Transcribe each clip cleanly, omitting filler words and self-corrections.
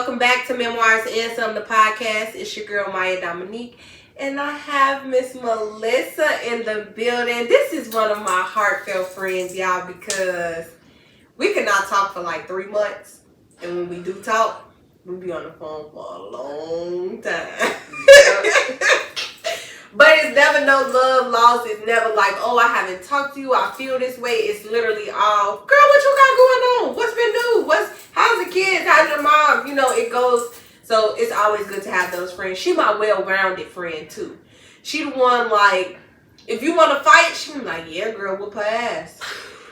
welcome back to Memoirs and Some, the podcast. It's your girl, Myia Dominique, and I have Miss Melissa in the building. This is one of my heartfelt friends, y'all, because we cannot talk for like 3 months, and when we do talk, we be on the phone for a long time. But it's never no love lost. It's never like, oh, I haven't talked to you. I feel this way. It's literally all, girl, what you got going on? What's been new? How's the kids? How's your mom? You know, it goes. So it's always good to have those friends. She my well-rounded friend too. She the one like, if you want to fight, she be like, yeah, girl, whoop her ass.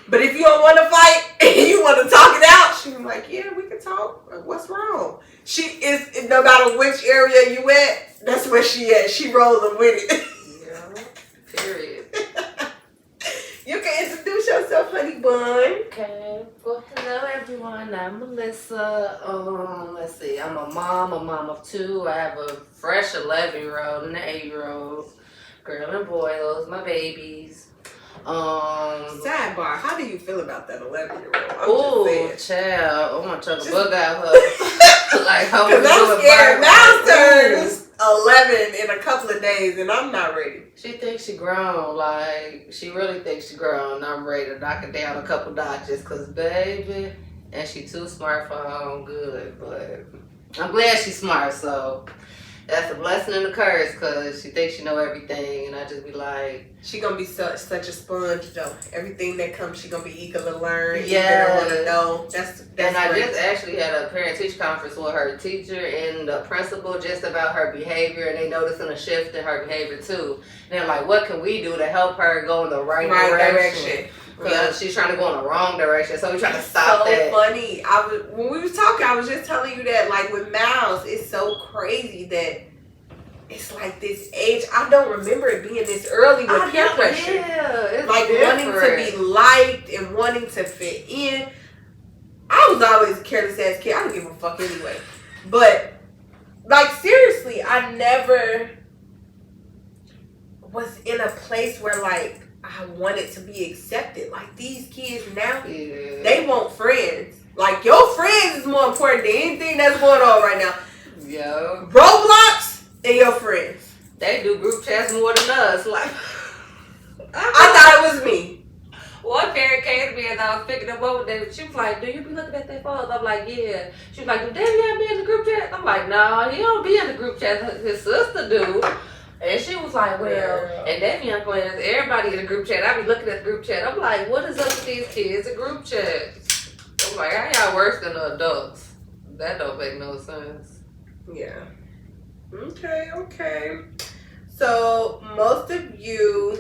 But if you don't want to fight and you want to talk it out, she be like, yeah, we can talk. Like, what's wrong? She is, no matter which area you at, that's where she at. She rolling with it. Yeah, period. You can introduce yourself, honey bun. Okay. Well, hello everyone. I'm Melissa. Let's see. I'm a mom of 2. I have a fresh 11-year-old and an 8-year-old. Girl and boy, those my babies. Sidebar, how do you feel about that 11-year-old? Oh, child. I'm gonna chuck a bug out her. Like, how because I'm scared. Now turns 11 in a couple of days, and I'm not ready. She thinks she grown. Like, she really thinks she grown. I'm ready to knock it down a couple notches, cause baby, and she too smart for her own good. But I'm glad she's smart. So that's a blessing and a curse, cause she thinks she know everything, and I just be like, she gonna be such a sponge though. Everything that comes, she gonna be eager to learn. Yeah, want to know. That's and I great. just actually had a parent-teacher conference with her teacher and the principal just about her behavior, and they noticing a shift in her behavior too. And they're like, what can we do to help her go in the right direction? Because she's trying to go in the wrong direction, so we're trying to stop that. So funny. When we was talking, I was just telling you that, like with Miles, it's so crazy that it's like this age. I don't remember it being this early with peer pressure. Yeah, it's like different. Wanting to be liked and wanting to fit in. I was always a careless ass kid. I don't give a fuck anyway. But like seriously, I never was in a place where like I wanted to be accepted. Like these kids now, they want friends. Like your friends is more important than anything that's going on right now. Yo, Roblox and your friends. They do group chats more than us. Like I thought it was me. One parent came to me as I was picking them up with them. She was like, do you be looking at their phones? I'm like, yeah. She was like, do Daddy have me in the group chat? I'm like, no, he don't be in the group chat. His sister do. And she was like, well, and that young players, everybody in the group chat. I be looking at the group chat. I'm like, what is up with these kids? A group chat. I'm like, how y'all worse than the adults? That don't make no sense. Yeah. Okay. So most of you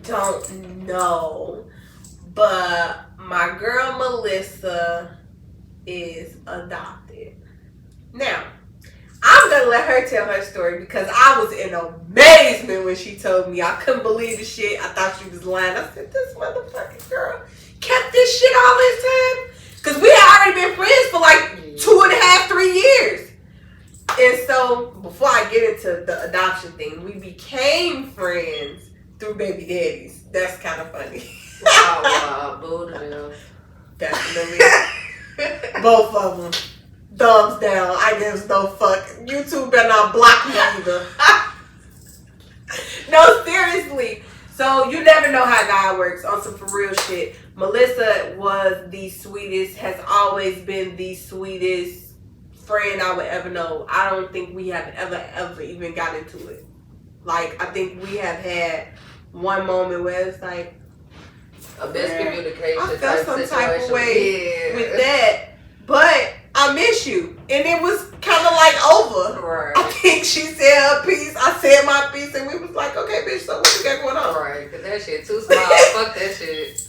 don't know, but my girl Melissa is adopted. Now, I'm gonna let her tell her story because I was in amazement when she told me. I couldn't believe the shit. I thought she was lying. I said, this motherfucking girl kept this shit all this time? Because we had already been friends for like 2.5, 3 years. And so, before I get into the adoption thing, we became friends through baby daddies. That's kind of funny. Wow, boo to them. Definitely. Both of them. Thumbs down. I gives no fuck. YouTube better not block me either. No, seriously. So, you never know how God works on some for real shit. Melissa was the sweetest, has always been the sweetest friend I would ever know. I don't think we have ever even got into it. Like, I think we have had one moment where it's like a miscommunication. I felt some type of way with that, but I miss you. And it was kind of like over. Right. I think she said her piece, I said my piece, and we was like, okay, bitch, so what you got going on? Right, because that shit too small. Fuck that shit.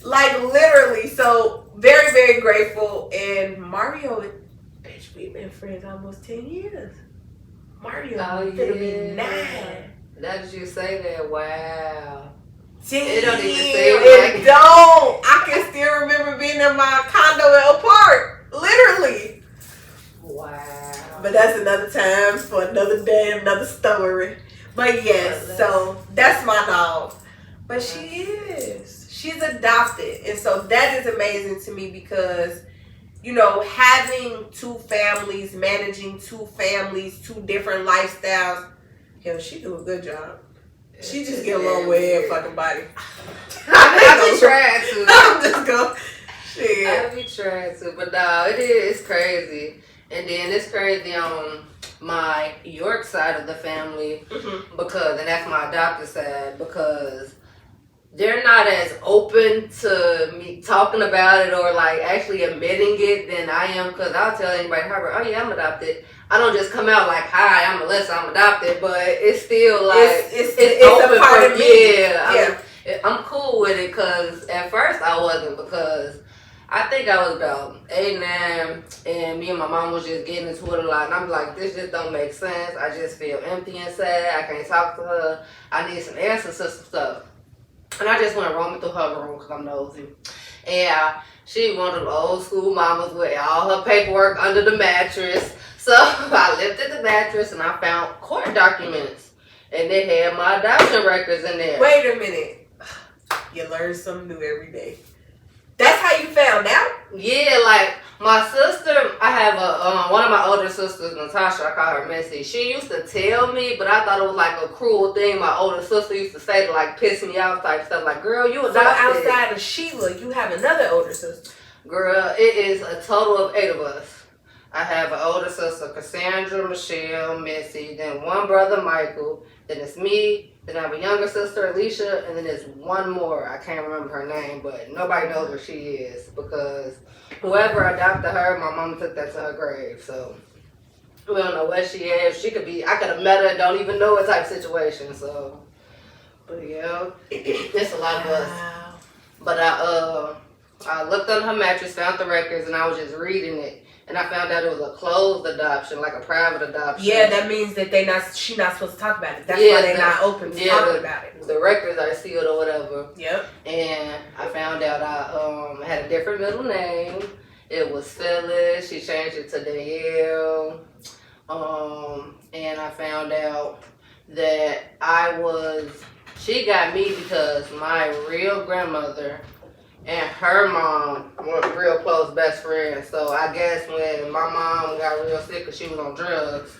Like, literally. So, very, very grateful. And Mario, bitch, we've been friends almost 10 years. Mario, gonna be 9. Now that you say that, wow. It don't even seem like don't. I can still remember being in my condo at Oak Park. Literally. Wow. But that's another time for another day, another story. But yes, so that's my dog. But she is. She's adopted. And so that is amazing to me because having two families, managing two families, two different lifestyles. Hell, she do a good job. She just get along with every fucking body. I be trying to. I'm just going. Shit. I be trying to, but no, it's crazy. And then it's crazy on my York side of the family because, and that's my adopted side, because they're not as open to me talking about it or like actually admitting it than I am. Because I'll tell anybody, oh yeah, I'm adopted. I don't just come out like, hi, I'm Melissa, I'm adopted, but it's still like it's open a part of me. Yeah. I'm cool with it because at first I wasn't, because I think I was about 8, 9, and me and my mom was just getting into it a lot. And I'm like, this just don't make sense. I just feel empty inside. I can't talk to her. I need some answers to some stuff. And I just went roaming through her room because I'm nosy. And she one of them old school mamas with all her paperwork under the mattress. So I lifted the mattress and I found court documents. And they had my adoption records in there. Wait a minute. You learn something new every day. That's how you found out? Yeah, like my sister, I have one of my older sisters, Natasha, I call her Missy. She used to tell me, but I thought it was like a cruel thing my older sister used to say to like piss me off type stuff. Like, girl, you adopted. So outside of Sheila, you have another older sister. Girl, it is a total of 8 of us. I have an older sister, Cassandra, Michelle, Missy, then one brother, Michael, then it's me, then I have a younger sister, Alicia, and then there's one more. I can't remember her name, but nobody knows where she is because whoever adopted her, my mom took that to her grave. So we don't know where she is. She could be, I could have met her, don't even know what type situation. So, but yeah, it's a lot of us. But I looked on her mattress, found the records, and I was just reading it. And I found out it was a closed adoption, like a private adoption. Yeah, that means that she's not supposed to talk about it. That's why they're not open to talking about it. The records are sealed or whatever. Yep. And I found out I had a different middle name. It was Phyllis. She changed it to Danielle. And I found out that she got me because my real grandmother and her mom were real close best friends. So I guess when my mom got real sick because she was on drugs,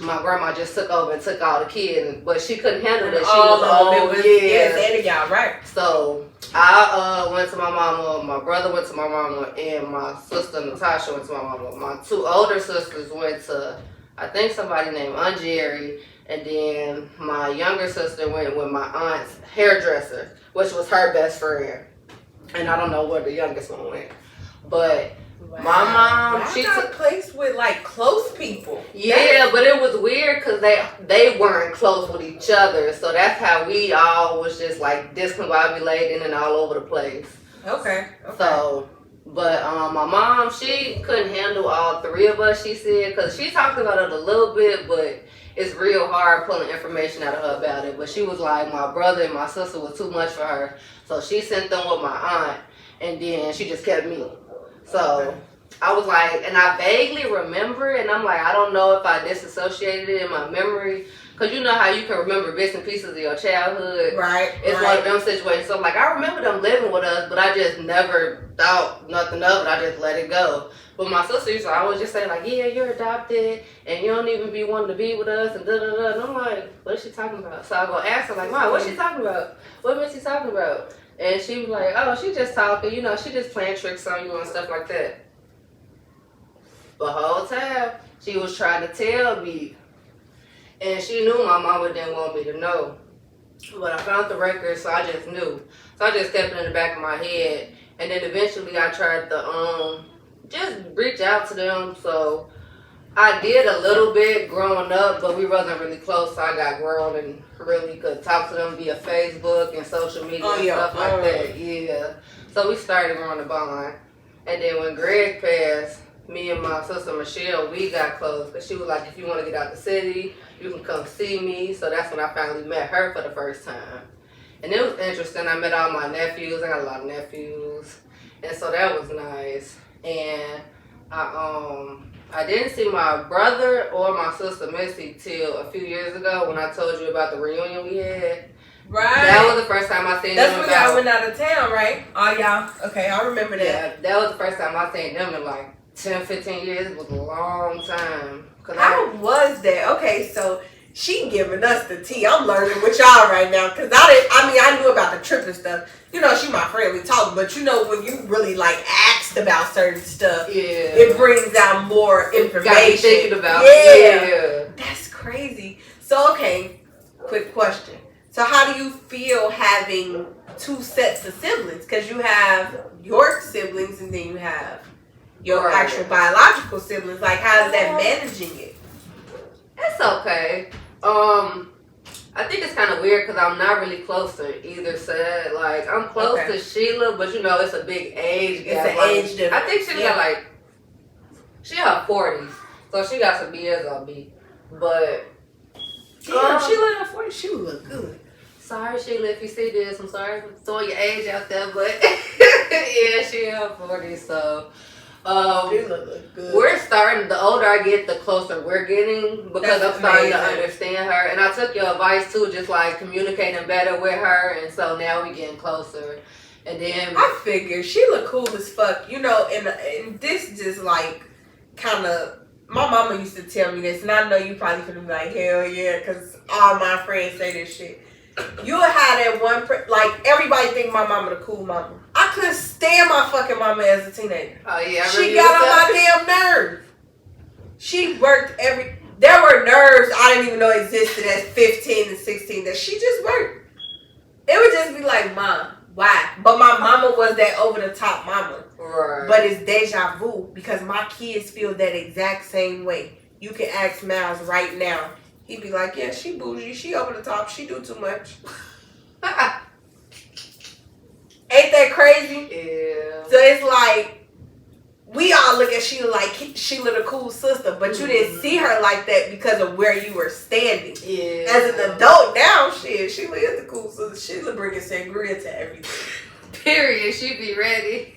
my grandma just took over and took all the kids. But she couldn't handle that. She was old. And y'all, right. So I went to my mama, my brother went to my mama, and my sister Natasha went to my mama. My 2 older sisters went to, I think, somebody named Aunt Jerry. And then my younger sister went with my aunt's hairdresser, which was her best friend. And I don't know where the youngest one went. But my mom, she got a place with like close people. Yeah, but it was weird because they weren't close with each other. So that's how we all was just like discombobulated and all over the place. Okay. So, but my mom, she couldn't handle all 3 of us, she said, because she talked about it a little bit, but it's real hard pulling information out of her about it. But she was like, my brother and my sister was too much for her. So she sent them with my aunt, and then she just kept me. So I was like, and I vaguely remember it, and I'm like, I don't know if I disassociated it in my memory. Because you know how you can remember bits and pieces of your childhood. Right. It's one of them situations. So like, I remember them living with us, but I just never thought nothing of it. I just let it go. But my sister used to always just say like, yeah, you're adopted, and you don't even be wanting to be with us, and da-da-da. And I'm like, what is she talking about? So I go ask her like, Mom, what's she talking about? What is she talking about? And she was like, oh, she just talking, she just playing tricks on you and stuff like that. The whole time, she was trying to tell me, and she knew my mama didn't want me to know. But I found the record, so I just knew. So I just kept it in the back of my head. And then eventually I tried to just reach out to them. So I did a little bit growing up, but we wasn't really close. So I got grown and really could talk to them via Facebook and social media and stuff like that. Yeah. So we started growing a bond. And then when Greg passed, me and my sister Michelle, we got close. Because she was like, if you want to get out the city, you can come see me. So that's when I finally met her for the first time. And it was interesting. I met all my nephews. I got a lot of nephews. And so that was nice. And I didn't see my brother or my sister Missy till a few years ago when I told you about the reunion we had. Right. That was the first time I seen That's them. when y'all went out of town, right? Oh, y'all. Okay, I remember that. Yeah, that was the first time I seen them in like 10, 15 years. It was a long time. How was that? Okay, so she giving us the tea. I'm learning with y'all right now because I knew about the trip and stuff. You know, she my friend. We talk, but you know when you really like asked about certain stuff, it brings out more information. Got me thinking about yeah. That's crazy. So okay, quick question. So how do you feel having two sets of siblings? Because you have your siblings and then you have your actual biological siblings. Like, how is that managing it? It's okay. I think it's kind of weird because I'm not really close to either side. Like, I'm close to Sheila, but you know, it's a big age gap. It's an age difference. I think Sheila got like, she got 40s, so she got some years on me. But Sheila in her 40s, she would look good. Sorry, Sheila, if you see this, I'm sorry for throwing your age out there, but yeah, she in her 40s, so. Look good. We're starting, the older I get, the closer we're getting because I'm starting to understand her. And I took your advice too, just like communicating better with her. And so now we getting closer. And then I figured she look cool as fuck, you know, and this just like kind of, my mama used to tell me this, and I know you probably could be like, hell yeah, because all my friends say this shit. You'll have that one, like, everybody think my mama the cool mama. I couldn't stand my fucking mama as a teenager. Oh, yeah. She got on my damn nerves. She worked there were nerves I didn't even know existed at 15 and 16 that she just worked. It would just be like, Mom, why? But my mama was that over-the-top mama. Right. But it's deja vu because my kids feel that exact same way. You can ask Miles right now. He'd be like, yeah, she bougie, she over the top, she do too much. Ain't that crazy? Yeah. So it's like, we all look at Sheila like Sheila the cool sister, but you didn't see her like that because of where you were standing. Yeah. As an adult now, Sheila is the cool sister. Sheila bringing sangria to everything. Period. She be ready.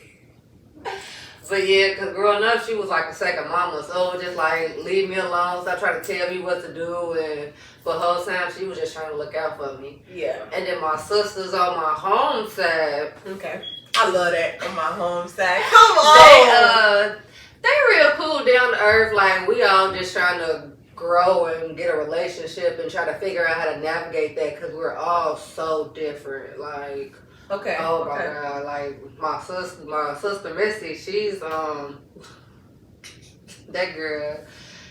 But yeah, because growing up, she was like a second mama. So just like, leave me alone. Stop trying to tell me what to do. And for the whole time, she was just trying to look out for me. Yeah. And then my sisters on my home side. Okay. I love that on my home side. Come on. They real cool, down to earth. Like, we all just trying to grow and get a relationship and try to figure out how to navigate that because we're all so different. Like, okay. Oh my God! Like my sister Missy, she's that girl.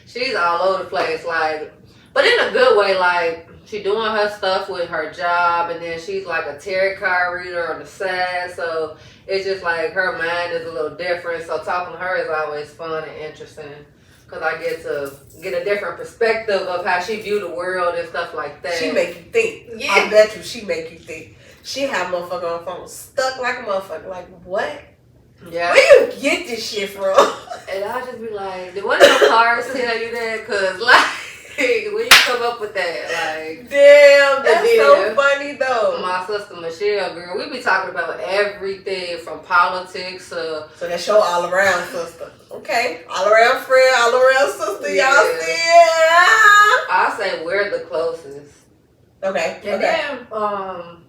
She's all over the place. Like, but in a good way. Like, she doing her stuff with her job, and then she's like a tarot card reader on the side. So it's just like her mind is a little different. So talking to her is always fun and interesting because I get to get a different perspective of how she view the world and stuff like that. She make you think. Yeah. I bet you she make you think. She had motherfucker on the phone stuck like a motherfucker. Like, what? Yeah. Where you get this shit from? And I just be like, did one of the cars tell you that? Because, like, when you come up with that, like. Damn, that's so funny, though. My sister Michelle, girl, we be talking about everything from politics to. So that's your all around sister. Okay. All around friend, all around sister. Yeah. Y'all see it? I say we're the closest. Okay. And then,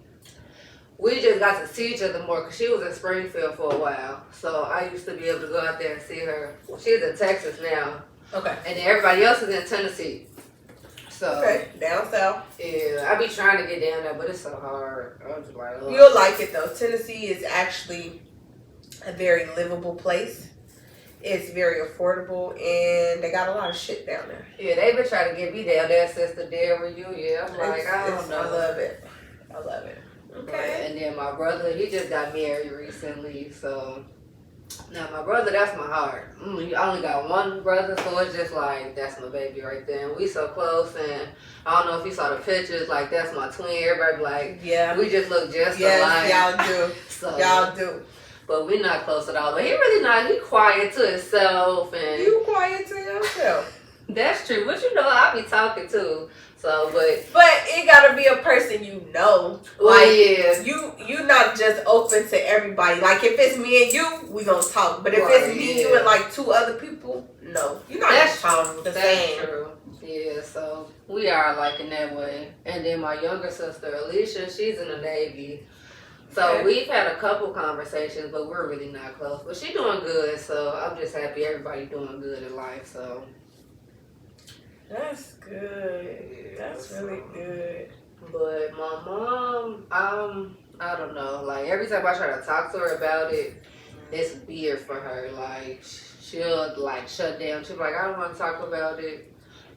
we just got to see each other more because she was in Springfield for a while. So I used to be able to go out there and see her. She's in Texas now. Okay. And then everybody else is in Tennessee. So okay, down south. Yeah, I be trying to get down there, but it's so hard. I'm just like, oh. You'll like it though. Tennessee is actually a very livable place. It's very affordable, and they got a lot of shit down there. Yeah, they been trying to get me down there since the day reunion. I'm like, I don't know. I love it. I love it. Okay. And then my brother, he just got married recently, so now my brother, that's my heart. I only got one brother, so it's just like, that's my baby right there. And we so close, and I don't know if you saw the pictures, like, that's my twin. Everybody be like, yeah, we just look just alike. Y'all do. So, y'all do. But we're not close at all. But he really not. He quiet to himself. And you quiet to yourself. That's true. But you know, I be talking too. So, but it gotta be a person you know. Well, like, yeah. You not just open to everybody. Like, if it's me and you, we gonna talk. But if it's me, you, and like two other people, no. You're not that's talking the same. True. Yeah, so we We are like in that way. And then my younger sister, Alicia, she's in the Navy. So Okay. we've had a couple conversations, but we're really not close. But she's doing good, so I'm just happy everybody doing good in life. So That's good. That's really good. but my mom, I don't know. Like every time I try to talk to her about it, it's weird for her. Like she'll like shut down. She'll be like, I don't want to talk about it.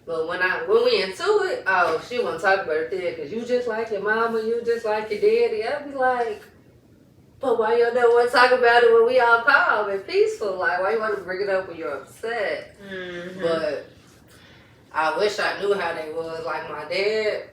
But when we into it, oh, she won't talk about it then, cause you just like your mama, you just like your daddy. I'll be like, but why you don't want to talk about it when we all calm and peaceful? Like, why you want to bring it up when you're upset? Mm-hmm. But I wish I knew how they was. Like my dad,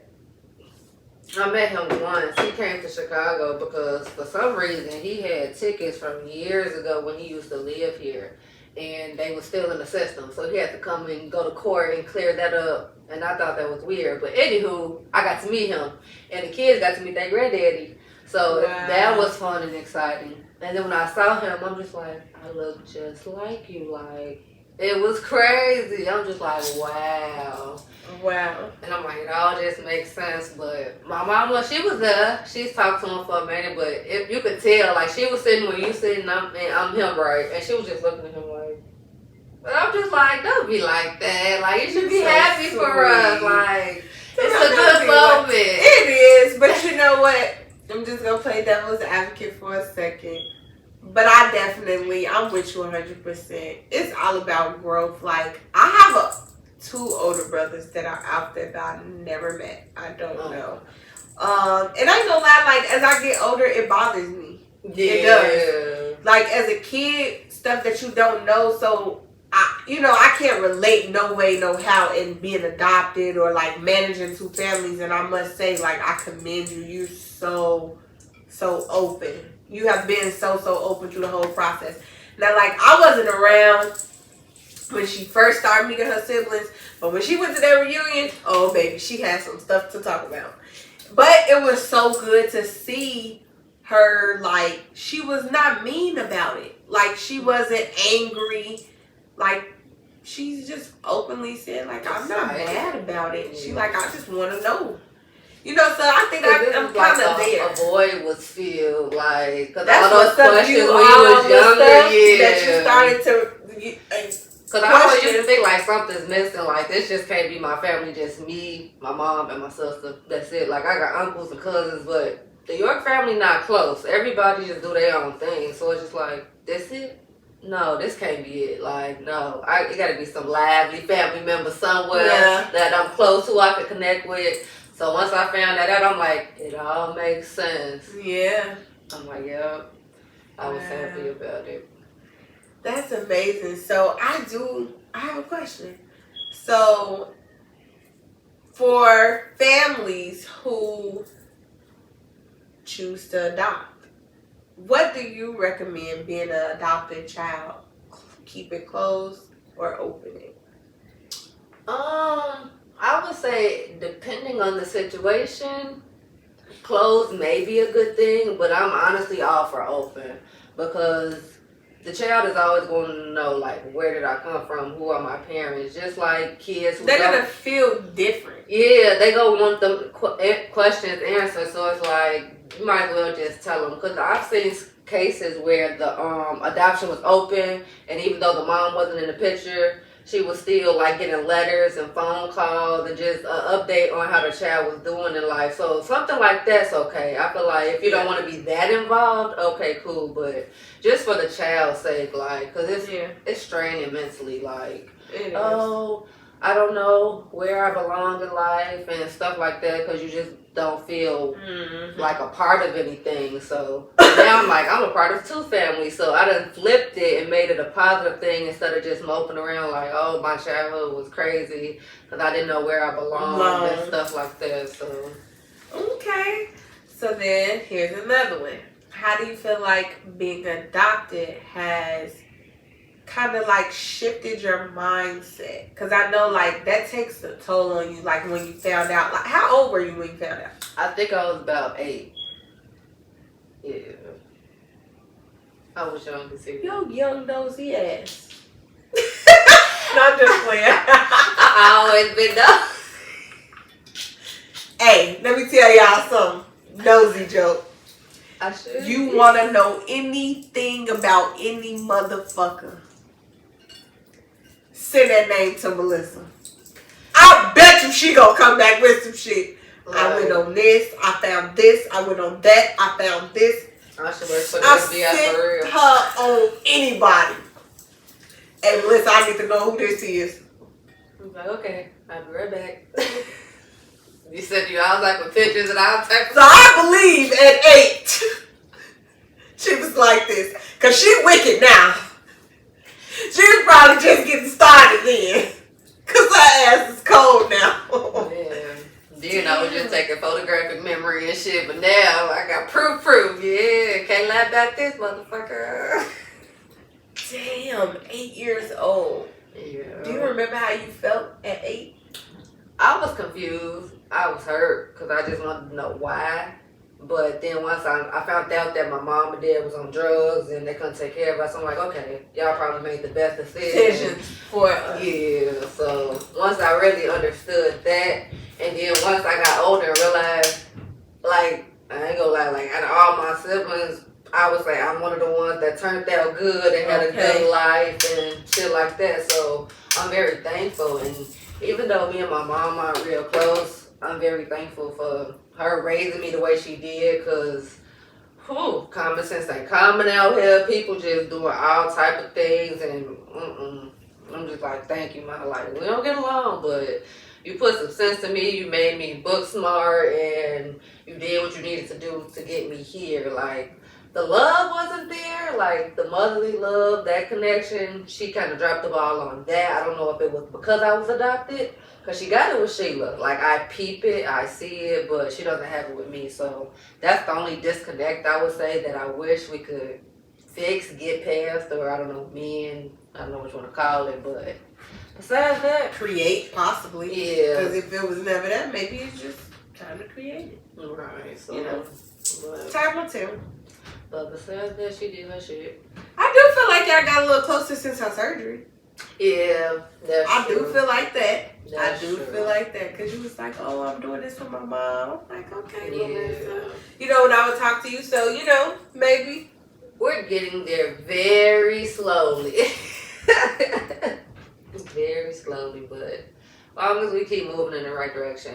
I met him once. He came to Chicago because for some reason he had tickets from years ago when he used to live here. And they were still in the system. So he had to come and go to court and clear that up. And I thought that was weird. But anywho, I got to meet him. And the kids got to meet their granddaddy. So that was fun and exciting. And then when I saw him, I'm just like, I look just like you. Like, it was crazy. I'm just like, wow. Wow. And I'm like, it all just makes sense. But my mama, she was there. She's talked to him for a minute. But if you could tell, like, she was sitting where you sitting, I'm him, right? And she was just looking at him like, but I'm just like, don't be like that. Like, you should be So happy sweet. for us. Like, it's a Don't good be like- moment. It is, but you know what? I'm just gonna play devil's advocate for a second. But I'm with you 100%. It's all about growth. Like, I have two older brothers that are out there that I never met. I don't know. And I ain't gonna lie, like, as I get older, it bothers me. Yeah. It does. Like, as a kid, stuff that you don't know, so I can't relate no way, no how in being adopted or like managing two families. And I must say, like, I commend you. You're so open. You have been so open through the whole process. Now, like, I wasn't around when she first started meeting her siblings, but when she went to their reunion, oh baby, she had some stuff to talk about. But it was so good to see her, like, she was not mean about it. Like, she wasn't angry. Like, she's just openly said, like, I'm not mad about it. She like, I just want to know. So I think I'm kind of there. A boy would feel like, because That's all those questions when you was younger, that you started to. Because I always used to think like something's missing. Like, this just can't be my family, just me, my mom, and my sister. That's it. Like, I got uncles and cousins, but the York family not close. Everybody just do their own thing. So it's just like, this it? No, this can't be it. Like, no. It got to be some lively family member somewhere that I'm close to, I can connect with. So once I found that out, I'm like, it all makes sense. Yeah. I'm like, yep. I was happy about it. That's amazing. So I have a question. So for families who choose to adopt, what do you recommend being an adopted child? Keep it closed or open it? I would say, depending on the situation, closed may be a good thing, but I'm honestly all for open, because the child is always going to know, like, where did I come from? Who are my parents? Just like kids who they're going to feel different. Yeah, they go want them questions answered, so it's like, you might as well just tell them. Because I've seen cases where the adoption was open, and even though the mom wasn't in the picture, she was still like getting letters and phone calls and just an update on how the child was doing in life. So something like that's okay. I feel like if you don't want to be that involved, okay, cool. But just for the child's sake, like, because it's straining mentally. Like, oh, I don't know where I belong in life and stuff like that, because you just don't feel like a part of anything. So now I'm like, I'm a part of two families. So I done flipped it and made it a positive thing instead of just moping around like, oh, my childhood was crazy because I didn't know where I belonged and stuff like that. So okay. So then here's another one. How do you feel like being adopted has kind of like shifted your mindset? Because I know like that takes a toll on you. Like when you found out, like how old were you when you found out? I think I was about 8. Yeah. I was young to see. Yo, young nosy ass. Not just playing. I always been nosy. Hey, let me tell y'all something. Nosy joke. I should. You want to know anything about any motherfucker? Send that name to Melissa. I bet you she gonna come back with some shit. Right. I went on this. I found this. I went on that. I found this. I should work for the I FBI for real. sent her on anybody. Hey, Melissa, I need to know who this is. I'm like, okay, I'll be right back. You said you all like with pictures and all types. So I believe at 8, she was like this. Because she wicked now. She was probably just getting started then. Because her ass is cold now. Yeah. You know, just taking photographic memory and shit. But now I got proof. Yeah, can't lie about this motherfucker. Damn, 8 years old. Yeah. Do you remember how you felt at 8? I was confused. I was hurt because I just wanted to know why. But then once I found out that my mom and dad was on drugs and they couldn't take care of us, I'm like, okay, y'all probably made the best decision for us. Yeah. So once I really understood that, and then once I got older and realized, like, I ain't gonna lie, like, out of all my siblings, I would say I'm one of the ones that turned out good and had a good life and shit like that. So I'm very thankful. And even though me and my mom aren't real close, I'm very thankful for her raising me the way she did, because common sense ain't common out here. People just doing all type of things, and I'm just like, thank you, ma. Like, we don't get along, but you put some sense to me. You made me book smart, and you did what you needed to do to get me here. Like, the love wasn't there, like the motherly love, that connection. She kind of dropped the ball on that. I don't know if it was because I was adopted. Because she got it with Sheila. Like, I peep it, I see it, but she doesn't have it with me. So that's the only disconnect I would say that I wish we could fix, get past, or I don't know, I don't know what you want to call it, but besides that. Create, possibly. Yeah. Because if it was never that, maybe it's just kind of created. Right. So, you know, but, time will tell. But besides that, she did her shit. I do feel like y'all got a little closer since her surgery. Yeah, that's I true. do feel like that. That's I do true. feel like that because you was like, oh, I'm doing this for my mom. I'm like, okay, Yeah. You know, when I would talk to you, so, you know, maybe. We're getting there very slowly. Very slowly, but as long as we keep moving in the right direction.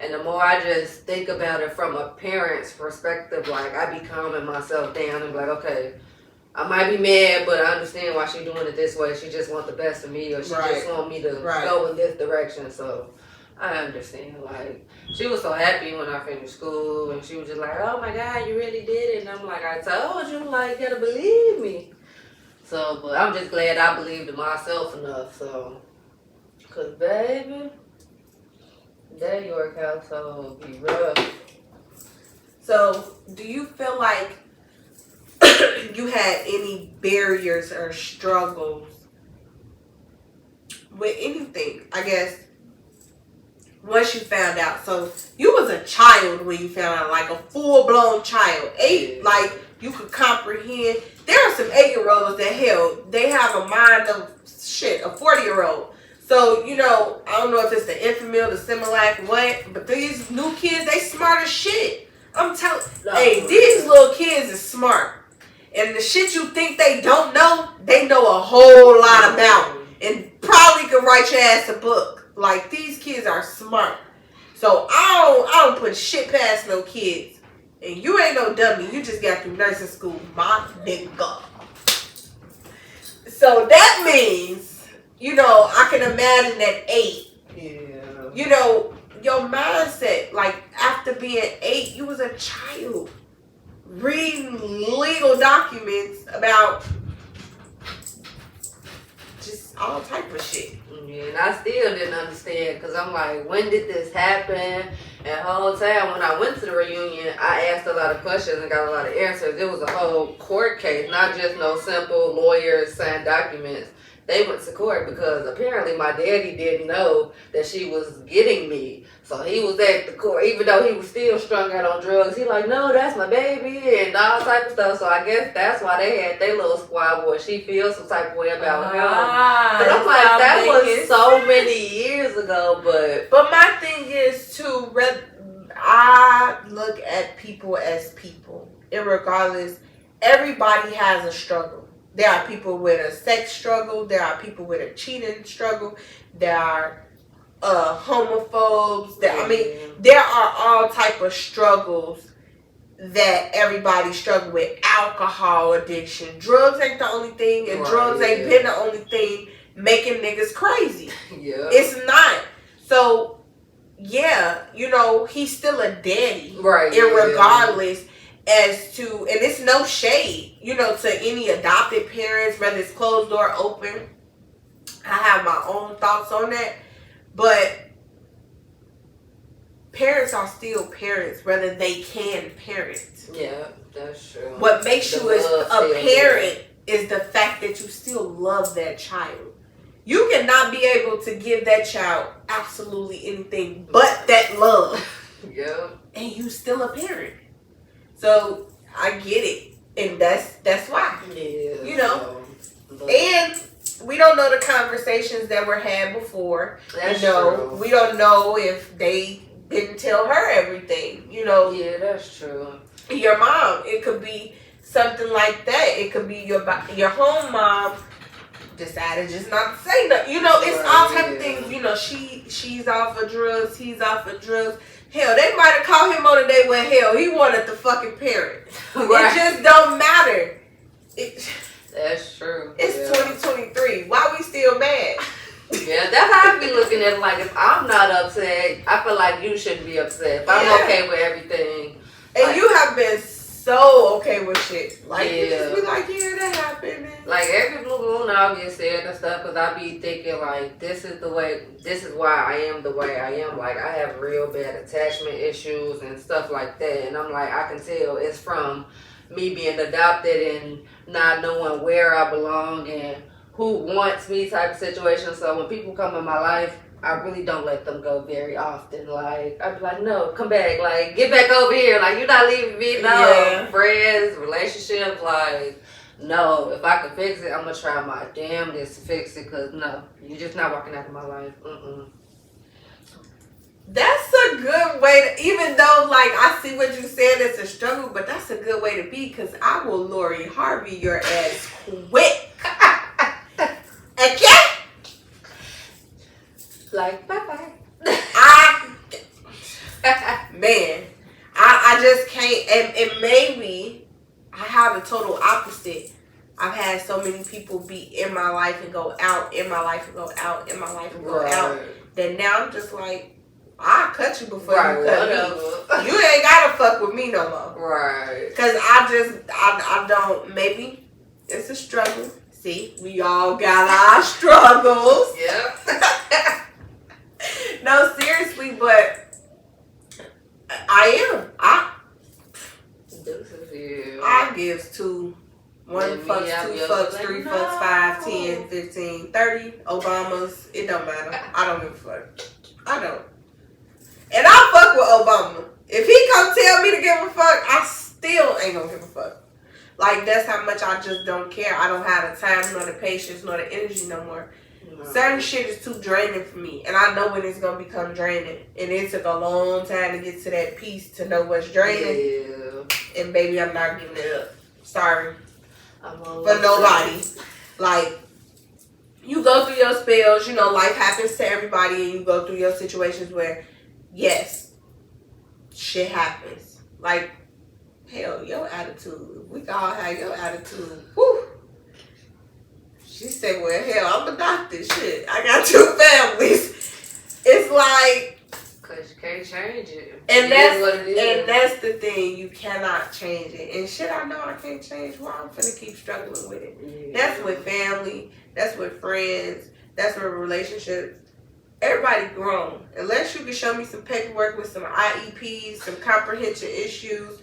And the more I just think about it from a parent's perspective, like, I be calming myself down and be like, okay, I might be mad, but I understand why she's doing it this way. She just wants the best of me, or she just want me to go in this direction. So I understand. Like, she was so happy when I finished school, and she was just like, oh my God, you really did it. And I'm like, I told you, like, you gotta believe me. So, but I'm just glad I believed in myself enough. So, because, baby, that York household be rough. So, do you feel like you had any barriers or struggles with anything, I guess, once you found out? So you was a child when you found out, like a full-blown child. 8, like, you could comprehend. There are some 8-year-olds that, hell, they have a mind of shit, a 40-year-old. So, you know, I don't know if it's the Infamil, the Similac, what, but these new kids, they smart as shit. I'm telling, hey, these little kids is smart. And the shit you think they don't know, they know a whole lot about. And probably could write your ass a book. Like, these kids are smart. So I don't put shit past no kids. And you ain't no dummy. You just got through nursing school, my nigga. So that means, you know, I can imagine at 8. Yeah. You know, your mindset, like, after being 8, you was a child. Reading legal documents about just all type of shit. Yeah, and I still didn't understand, because I'm like, when did this happen? And the whole time when I went to the reunion, I asked a lot of questions and got a lot of answers. It was a whole court case, not just no simple lawyers sign documents. They went to court because apparently my daddy didn't know that she was getting me. So he was at the court, even though he was still strung out on drugs. He like, no, that's my baby, and all type of stuff. So I guess that's why they had their little squabble, and she feels some type of way about him. But I'm like, that was so many years ago. But my thing is too, I look at people as people. Irregardless, everybody has a struggle. There are people with a sex struggle. There are people with a cheating struggle. There are homophobes. There are all type of struggles that everybody struggle with. Alcohol addiction. Drugs ain't the only thing, and drugs ain't been the only thing making niggas crazy. Yeah. It's not. So, yeah, you know, he's still a daddy. Right. Irregardless as to, and it's no shade, you know, to any adopted parents, whether it's closed door open. I have my own thoughts on that. But parents are still parents, whether they can parent. Yeah, that's true. What makes you as a parent is the fact that you still love that child. You cannot be able to give that child absolutely anything but that love. Yeah. And you still a parent. So I get it. And that's why. Yeah. You know. And we don't know the conversations that were had before. That's true. We don't know if they didn't tell her everything. You know. Yeah, that's true. Your mom, it could be something like that. It could be your home mom decided just not to say nothing. You know, it's all type of things. You know, she's off of drugs, he's off of drugs. Hell, they might have called him on a day when hell he wanted the fucking parent. It just don't matter. That's true. It's 2023. Why we still mad? Yeah, that's how I be looking at it. Like, if I'm not upset, I feel like you shouldn't be upset. If I'm okay with everything. And you have been so okay with shit. Like, you just be like, yeah, that happened. Like, every blue moon I'll get said and stuff, because I be thinking, like, this is why I am the way I am. Like, I have real bad attachment issues and stuff like that. And I'm like, I can tell it's from me being adopted and not knowing where I belong and who wants me type of situation. So when people come in my life, I really don't let them go very often. Like, I'd be like, no, come back. Like, get back over here. Like, you're not leaving me. No. Friends, relationships, like, no. If I can fix it, I'm going to try my damnedest to fix it. Because, no, you're just not walking out of my life. That's a good way to, even though, like, I see what you said, it's a struggle, but that's a good way to be, because I will Lori Harvey your ass quick. Okay? Like, bye-bye. I just can't, and maybe I have a total opposite. I've had so many people be in my life and go out, in my life and go out, in my life and go out, that now I'm just like, I'll cut you before you cut me. You ain't gotta fuck with me no more. Right. Because I don't, maybe it's a struggle. See, we all got our struggles. Yep. No, seriously, but I gives two. One fucks, two fucks, three fucks, 5, 10, 15, 30. Obamas, it don't matter. I don't give a fuck. I don't. And I fuck with Obama. If he come tell me to give a fuck, I still ain't gonna give a fuck. Like, that's how much I just don't care. I don't have the time, nor the patience, nor the energy no more. No. Certain shit is too draining for me. And I know when it's going to become draining. And it took a long time to get to that piece to know what's draining. Yeah. And baby, I'm not giving it up. Sorry. For nobody. Like, you go through your spells. You know, life happens to everybody. And you go through your situations where, yes, shit happens. Like, hell, your attitude. We all have your attitude. Whew. She said, well, hell, I'm adopted. Shit, I got 2 families. It's like, because you can't change it. And that's what it is. And that's the thing. You cannot change it. And shit, I know I can't change. Well, I'm finna keep struggling with it. Yeah. That's with family. That's with friends. That's with relationships. Everybody grown. Unless you can show me some paperwork with some IEPs, some comprehension issues.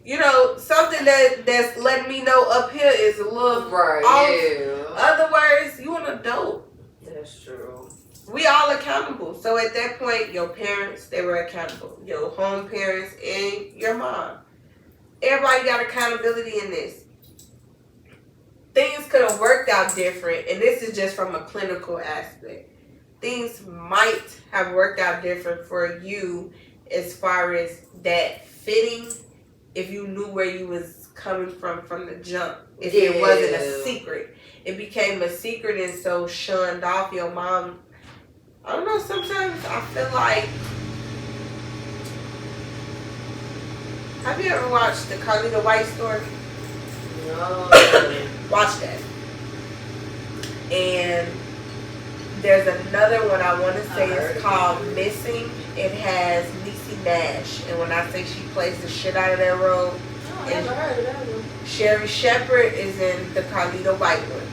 You know, something that's letting me know up here is a little off. Yeah. Other words, you an adult. That's true. We all accountable. So at that point, your parents, they were accountable. Your home parents and your mom. Everybody got accountability in this. Things could have worked out different, and this is just from a clinical aspect. Things might have worked out different for you as far as that fitting, if you knew where you was coming from the jump, if it wasn't a secret. It became a secret and so shunned off. Your mom, I don't know, sometimes I feel like, have you ever watched the Carlita White story? No. Watch that. And there's another one I want to say it's called Missing. It has Niecy Nash. And when I say she plays the shit out of that role, I never heard of that one. Sherry Shepherd is in the Carlita White one.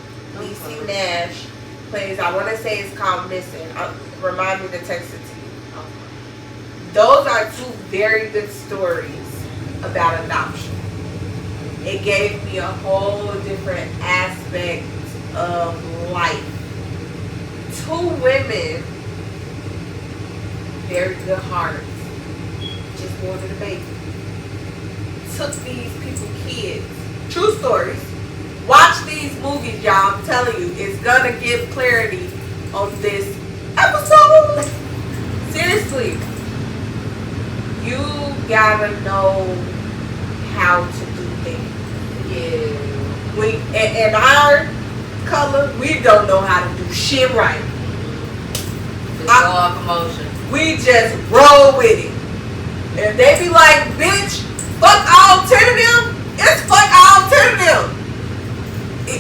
Niecy Nash plays, I want to say it's called Missing. Remind me to text it to you. Those are two very good stories about adoption. It gave me a whole different aspect of life. Two women, very good hearts, just wanted a baby. Took these people kids. True stories. Watch these movies, y'all. I'm telling you, it's gonna give clarity on this episode. Seriously. You gotta know how to do things. Yeah. We in our color, we don't know how to do shit right. Just go off emotion. We just roll with it. If they be like, bitch, fuck all 10 of them, it's fuck all 10 of them.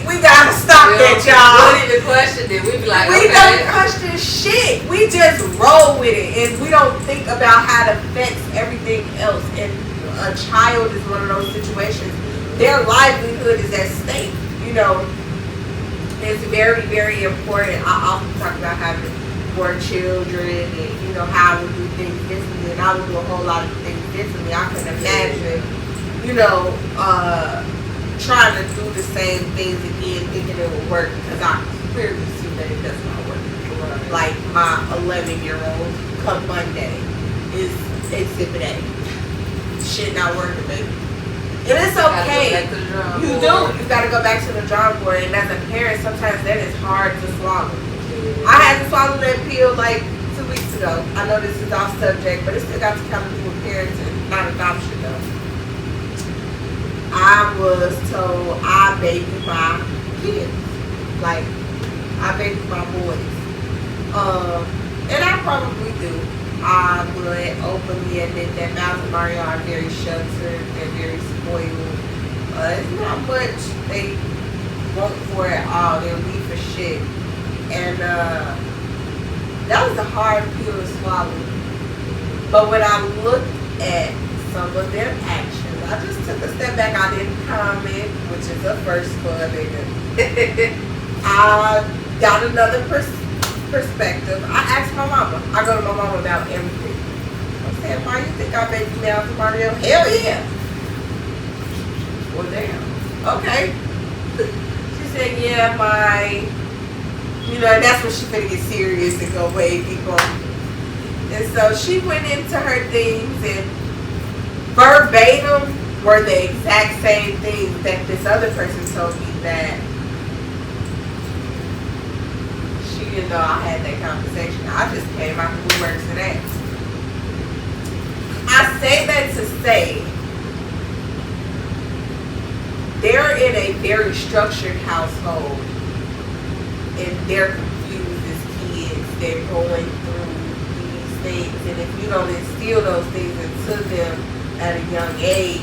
We gotta stop that, y'all. We don't even question it. We be like, we okay. don't question shit. We just roll with it, and we don't think about how it affects everything else. And a child is one of those situations. Their livelihood is at stake. You know, it's very, very important. I often talk about having more children, and you know how I would do things differently, and I would do a whole lot of things differently. I can imagine, you know, trying to do the same things again, thinking it would work, because I clearly see that it does not work. Like my 11-year-old, come Monday, is exhibit A. Shit not working, baby. And it's okay. You do. You gotta go back to the drawing board, and as a parent, sometimes that is hard to swallow. I had to swallow that pill like 2 weeks ago. I know this is off subject, but it still got to come to with parenting, not adoption though. I was told I baby my kids. Like, I baby my boys. And I probably do. I would openly admit that Miles and Mario are very sheltered. They're very spoiled. It's not much they want for it all. They'll leave for shit. And that was a hard pill to swallow. But when I looked at some of their actions, I just took a step back. I didn't comment, which is a first for a nigga. I got another perspective. I asked my mama. I go to my mama about everything. I said, "Why you think I baby Miles and Mario?" Hell yeah. Well, damn. Okay. She said, "Yeah, my." You know, and that's when she finna get serious and go way deeper. And so she went into her things, and verbatim were the exact same things that this other person told me that she didn't know I had that conversation. I just came out the woodworks to that. I say that to say they're in a very structured household. And they're confused as kids. They're going through these things. And if you don't instill those things into them at a young age,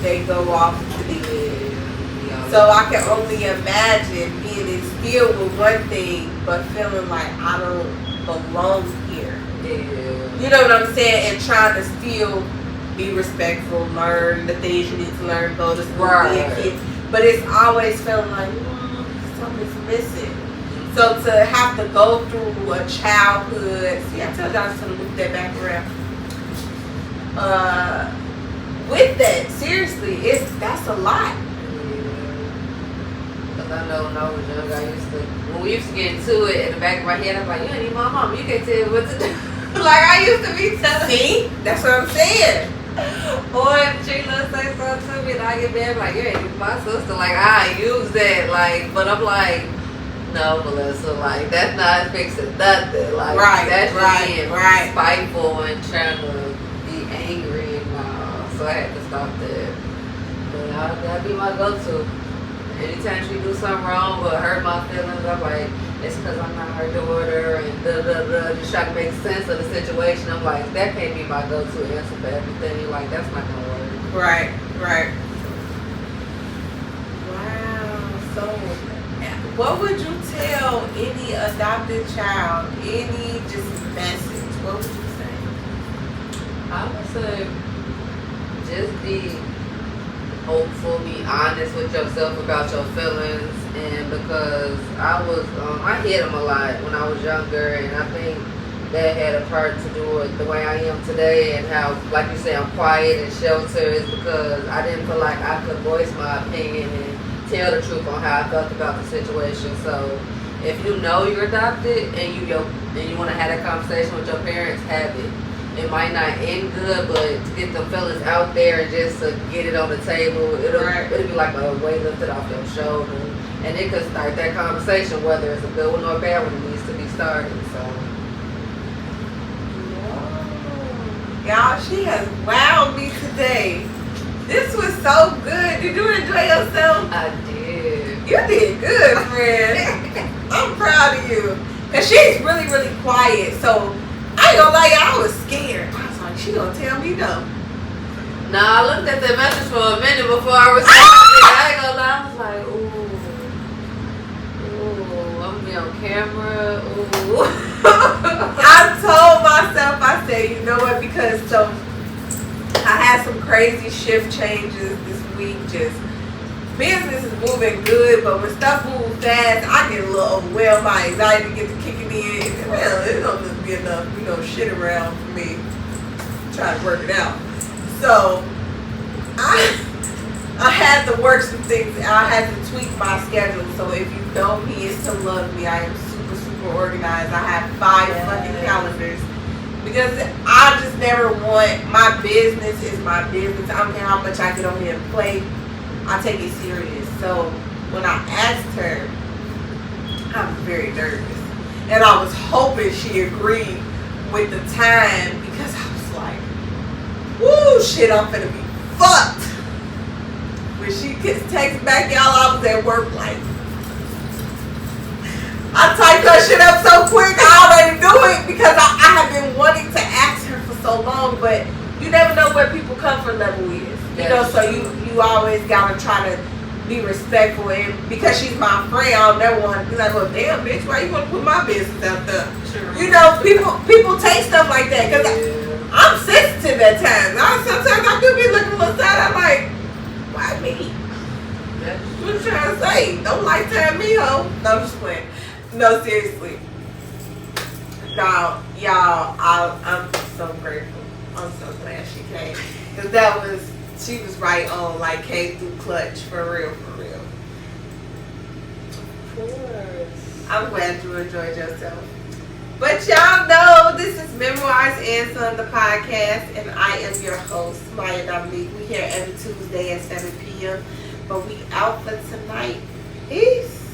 they go off to the end. So I can only imagine being instilled with one thing, but feeling like I don't belong here. Yeah. You know what I'm saying? And trying to still be respectful, learn the things you need to learn, go to school, be a kid. But it's always feeling like, something's missing. So to have to go through a childhood, see, I told y'all I was going to loop that back around. With that, seriously, that's a lot. Because I know when I was young, when we used to get into it, in the back of my head, I'm like, you ain't even my mom, you can't tell me what to do. Like I used to be telling. See? That's what I'm saying. Or if Sheila say something to me and I get mad, like, you ain't even my sister. Like, I use that, like, but I'm like, No, Melissa, like that's not fixing nothing. Like that's just being spiteful and trying to be angry and so I had to stop that. But that'd be my go-to. Anytime she do something wrong or hurt my feelings, I'm like, it's because I'm not her daughter and just try to make sense of the situation. I'm like, that can't be my go-to answer for everything. Like that's not gonna work. Right. Wow. So, what would you tell any adopted child? Any just message? What would you say? I would say just be hopeful, be honest with yourself about your feelings, and because I hit them a lot when I was younger, and I think that had a part to do with the way I am today, and how, like you say, I'm quiet and sheltered is because I didn't feel like I could voice my opinion and tell the truth on how I felt about the situation. So if you know you're adopted and you want to have that conversation with your parents, have it. It might not end good, but to get the feelings out there and just to get it on the table, it'll be like a weight lifted off your shoulder, and it could start that conversation, whether it's a good one or a bad one. It needs to be started. So, y'all, she has wowed me today. This was so good. Did you enjoy yourself? I did. You did good, friend. I'm proud of you. Cause she's really, really quiet. So I ain't gonna lie, y'all, I was scared. I was like, she gonna tell me no. Nah, I looked at the message for a minute before I responded. I ain't gonna lie, I was like, ooh, I'm gonna be on camera. Ooh. I told myself, I said, you know what? Because I had some crazy shift changes this week. Just business is moving good, but when stuff moves fast, I get a little overwhelmed. My anxiety gets kicking in. Well, it don't just be enough, shit around for me. Trying to work it out. So I had to work some things. I had to tweak my schedule. So if you know me, it's to love me. I am super, super organized. I have 5 fucking calendars. Because I just never want, my business is my business. I don't care how much I get on here and play. I take it serious. So when I asked her, I was very nervous. And I was hoping she agreed with the time because I was like, woo, shit, I'm finna be fucked. When she texts back, y'all, I was at work like, I typed her shit up so quick, I already knew it because I have been wanting to ask her for so long, but you never know where people's comfort level is. So you always gotta try to be respectful, and because she's my friend, I'll never want to be like, well, damn, bitch, why you want to put my business out there? Sure. People take stuff like that because I'm sensitive at times. Sometimes I do be looking a little sad. I'm like, why me? What you trying to say? Don't lifetime me, ho. No, I'm just playing. No, seriously. No, y'all, I'm so grateful. I'm so glad she came. Because she was right on, like, came through clutch, for real, for real. Of course. I'm glad you enjoyed yourself. But y'all know this is Memorize and Son, the podcast, and I am your host, Myia Dominique. We here every Tuesday at 7 p.m. But we out for tonight. Peace.